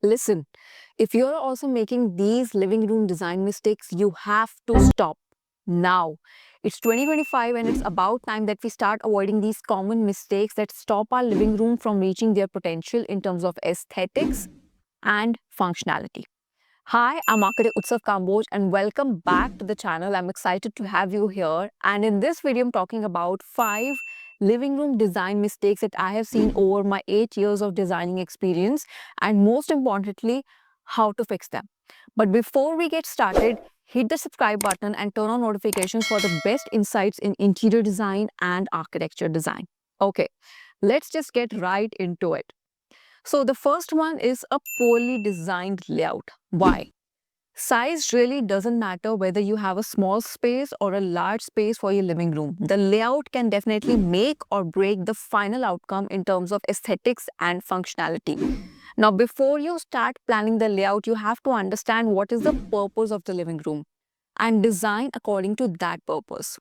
Listen, if you're also making these living room design mistakes, you have to stop now. It's 2025 and it's about time that we start avoiding these common mistakes that stop our living room from reaching their potential in terms of aesthetics and functionality. Hi, I'm Akare Utsav Kamboj and welcome back to the channel. I'm excited to have you here. And in this video, I'm talking about 5 living room design mistakes that I have seen over my 8 years of designing experience, and most importantly, how to fix them. But before we get started, hit the subscribe button and turn on notifications for the best insights in interior design and architecture design. Okay, let's just get right into it. So the first one is a poorly designed layout. Why? Size really doesn't matter whether you have a small space or a large space for your living room. The layout can definitely make or break the final outcome in terms of aesthetics and functionality. Now, before you start planning the layout, you have to understand what is the purpose of the living room and design according to that purpose.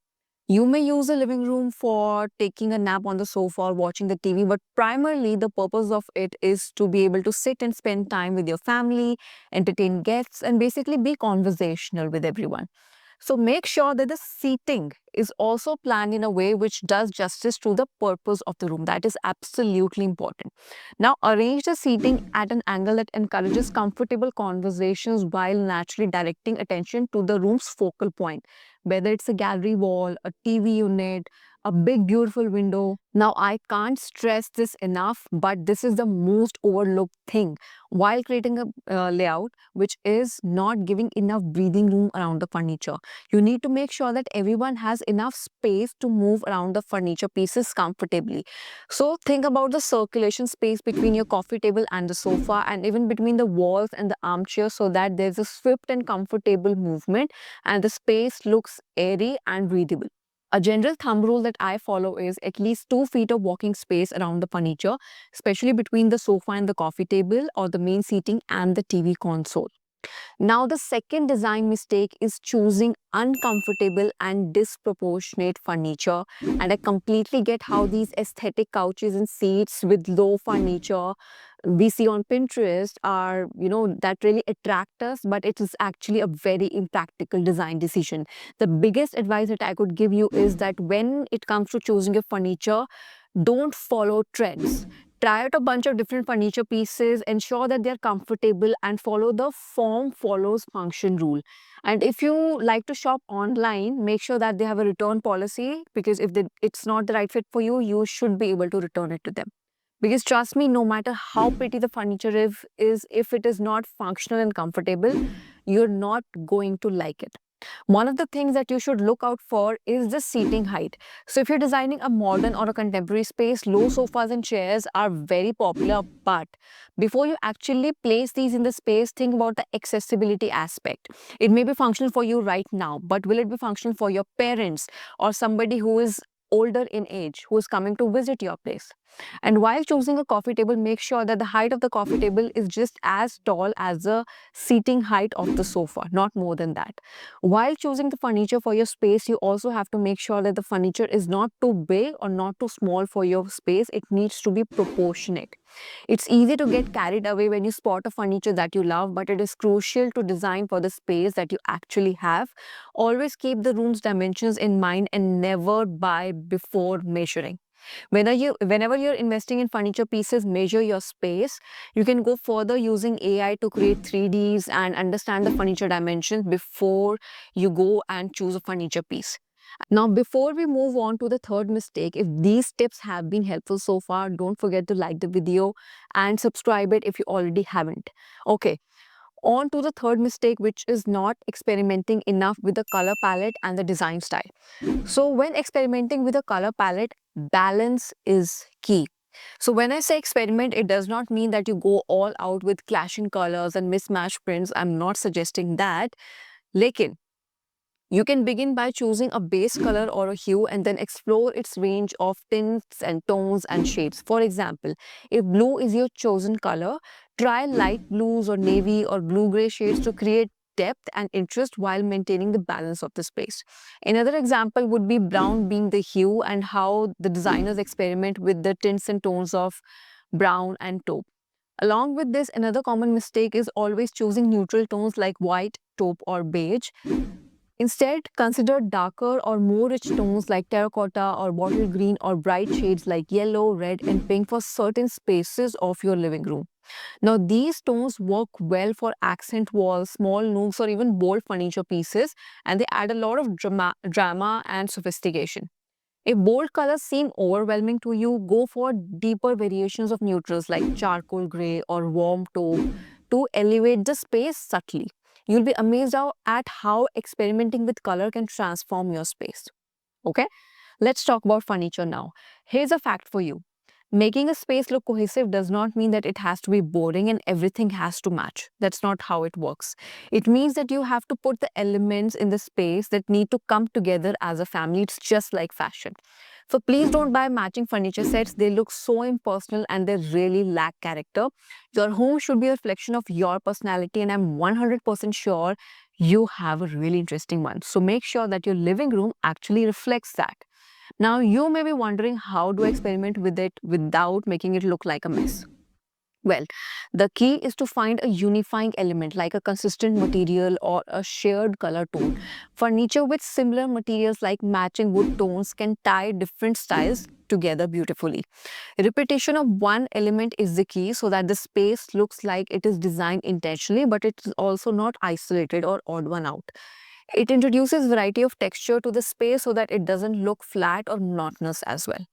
You may use the living room for taking a nap on the sofa or watching the TV, but primarily the purpose of it is to be able to sit and spend time with your family, entertain guests, and basically be conversational with everyone. So make sure that the seating is also planned in a way which does justice to the purpose of the room. That is absolutely important. Now, arrange the seating at an angle that encourages comfortable conversations while naturally directing attention to the room's focal point, whether it's a gallery wall, a TV unit, a big beautiful window. Now, I can't stress this enough, but this is the most overlooked thing while creating a layout, which is not giving enough breathing room around the furniture. You need to make sure that everyone has enough space to move around the furniture pieces comfortably. So think about the circulation space between your coffee table and the sofa, and even between the walls and the armchair, so that there's a swift and comfortable movement and the space looks airy and breathable. A general thumb rule that I follow is at least 2 feet of walking space around the furniture, especially between the sofa and the coffee table or the main seating and the TV console. Now, the second design mistake is choosing uncomfortable and disproportionate furniture. And I completely get how these aesthetic couches and seats with low furniture we see on Pinterest are, that really attract us, but it is actually a very impractical design decision. The biggest advice that I could give you is that when it comes to choosing your furniture, don't follow trends. Try out a bunch of different furniture pieces, ensure that they're comfortable, and follow the form follows function rule. And if you like to shop online, make sure that they have a return policy, because if it's not the right fit for you, you should be able to return it to them. Because trust me, no matter how pretty the furniture is, if it is not functional and comfortable, you're not going to like it. One of the things that you should look out for is the seating height. So if you're designing a modern or a contemporary space, low sofas and chairs are very popular. But before you actually place these in the space, think about the accessibility aspect. It may be functional for you right now, but will it be functional for your parents or somebody who is older in age who is coming to visit your place? And while choosing a coffee table, make sure that the height of the coffee table is just as tall as the seating height of the sofa, not more than that. While choosing the furniture for your space, you also have to make sure that the furniture is not too big or not too small for your space. It needs to be proportionate. It's easy to get carried away when you spot a furniture that you love, but it is crucial to design for the space that you actually have. Always keep the room's dimensions in mind and never buy before measuring. Whenever you're investing in furniture pieces, measure your space. You can go further using AI to create 3Ds and understand the furniture dimensions before you go and choose a furniture piece. Now, before we move on to the third mistake, if these tips have been helpful so far, don't forget to like the video and subscribe it if you already haven't. Okay, on to the third mistake, which is not experimenting enough with the color palette and the design style. So when experimenting with a color palette, balance is key. So when I say experiment, it does not mean that you go all out with clashing colors and mismatched prints. I'm not suggesting that. Lekin, you can begin by choosing a base color or a hue and then explore its range of tints and tones and shades. For example, if blue is your chosen color, try light blues or navy or blue-gray shades to create depth and interest while maintaining the balance of the space. Another example would be brown being the hue and how the designers experiment with the tints and tones of brown and taupe. Along with this, another common mistake is always choosing neutral tones like white, taupe, or beige. Instead, consider darker or more rich tones like terracotta or bottle green or bright shades like yellow, red, and pink for certain spaces of your living room. Now, these tones work well for accent walls, small nooks, or even bold furniture pieces, and they add a lot of drama and sophistication. If bold colors seem overwhelming to you, go for deeper variations of neutrals like charcoal gray or warm taupe to elevate the space subtly. You'll be amazed at how experimenting with color can transform your space. Okay, let's talk about furniture now. Here's a fact for you. Making a space look cohesive does not mean that it has to be boring and everything has to match. That's not how it works. It means that you have to put the elements in the space that need to come together as a family. It's just like fashion. So please don't buy matching furniture sets. They look so impersonal and they really lack character. Your home should be a reflection of your personality, and I'm 100% sure you have a really interesting one. So make sure that your living room actually reflects that. Now, you may be wondering, how do I experiment with it without making it look like a mess? Well, the key is to find a unifying element like a consistent material or a shared color tone. Furniture with similar materials like matching wood tones can tie different styles together beautifully. Repetition of one element is the key so that the space looks like it is designed intentionally, but it is also not isolated or odd one out. It introduces variety of texture to the space so that it doesn't look flat or monotonous as well.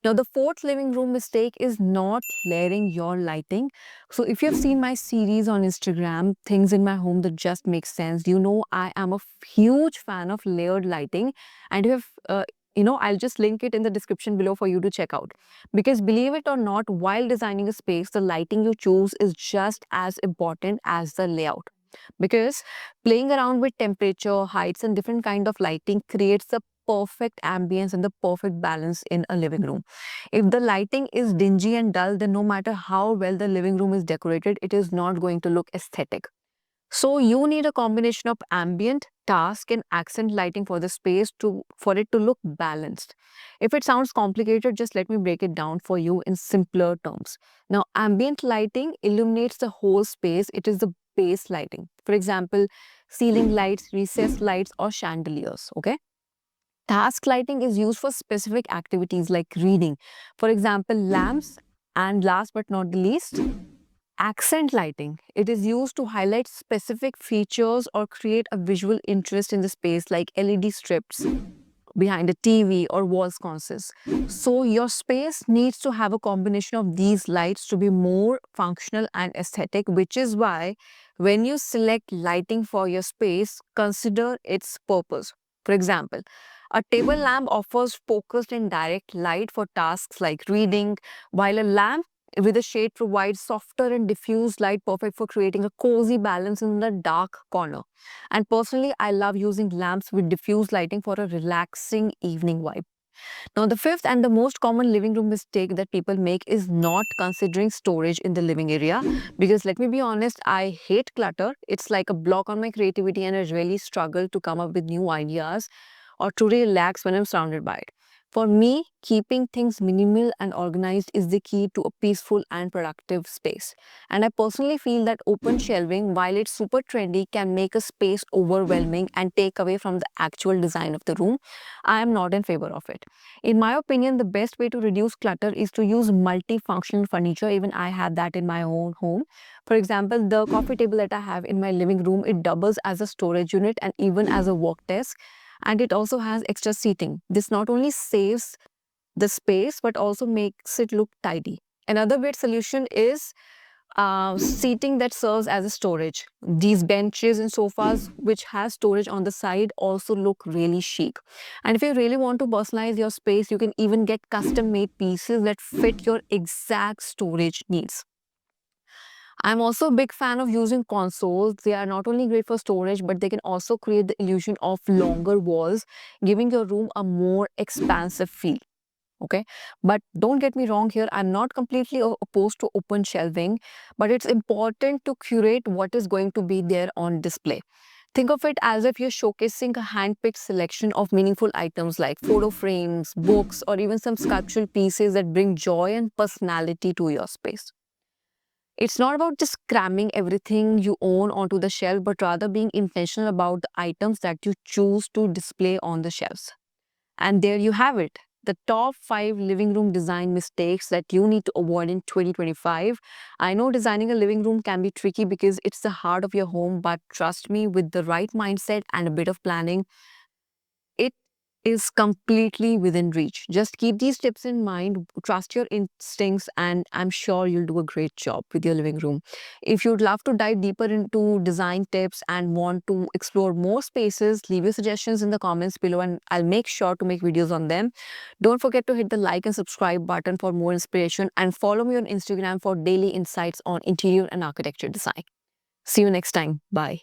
Now, the fourth living room mistake is not layering your lighting. So, if you have seen my series on Instagram, Things in My Home That Just Make Sense, you know I am a huge fan of layered lighting. And you have, I'll just link it in the description below for you to check out. Because believe it or not, while designing a space, the lighting you choose is just as important as the layout. Because playing around with temperature, heights, and different kind of lighting creates the perfect ambience and the perfect balance in a living room. If the lighting is dingy and dull, then no matter how well the living room is decorated, it is not going to look aesthetic. So you need a combination of ambient, task, and accent lighting for the space for it to look balanced. If it sounds complicated, just let me break it down for you in simpler terms. Now, ambient lighting illuminates the whole space. It is the base lighting. For example, ceiling lights, recessed lights, or chandeliers. Okay. Task lighting is used for specific activities like reading. For example, lamps. And last but not the least, accent lighting. It is used to highlight specific features or create a visual interest in the space like LED strips behind a TV or wall sconces. So your space needs to have a combination of these lights to be more functional and aesthetic, which is why when you select lighting for your space, consider its purpose. For example, a table lamp offers focused and direct light for tasks like reading, while a lamp with a shade provides softer and diffused light, perfect for creating a cozy balance in the dark corner. And personally, I love using lamps with diffuse lighting for a relaxing evening vibe. Now, the fifth and the most common living room mistake that people make is not considering storage in the living area. Because let me be honest, I hate clutter. It's like a block on my creativity, and I really struggle to come up with new ideas or to relax when I'm surrounded by it. For me, keeping things minimal and organized is the key to a peaceful and productive space. And I personally feel that open shelving, while it's super trendy, can make a space overwhelming and take away from the actual design of the room. I am not in favor of it. In my opinion, the best way to reduce clutter is to use multifunctional furniture. Even I have that in my own home. For example, the coffee table that I have in my living room, it doubles as a storage unit and even as a work desk. And it also has extra seating. This not only saves the space but also makes it look tidy. Another great solution is seating that serves as a storage. These benches and sofas which has storage on the side also look really chic. And if you really want to personalize your space, you can even get custom made pieces that fit your exact storage needs. I'm also a big fan of using consoles. They are not only great for storage, but they can also create the illusion of longer walls, giving your room a more expansive feel. Okay, but don't get me wrong here, I'm not completely opposed to open shelving, but it's important to curate what is going to be there on display. Think of it as if you're showcasing a hand-picked selection of meaningful items like photo frames, books, or even some sculptural pieces that bring joy and personality to your space. It's not about just cramming everything you own onto the shelf, but rather being intentional about the items that you choose to display on the shelves. And there you have it. The top 5 living room design mistakes that you need to avoid in 2025. I know designing a living room can be tricky because it's the heart of your home, but trust me, with the right mindset and a bit of planning, it is completely within reach. Just keep these tips in mind, trust your instincts, and I'm sure you'll do a great job with your living room. If you'd love to dive deeper into design tips and want to explore more spaces, leave your suggestions in the comments below and I'll make sure to make videos on them. Don't forget to hit the like and subscribe button for more inspiration and follow me on Instagram for daily insights on interior and architecture design. See you next time. Bye.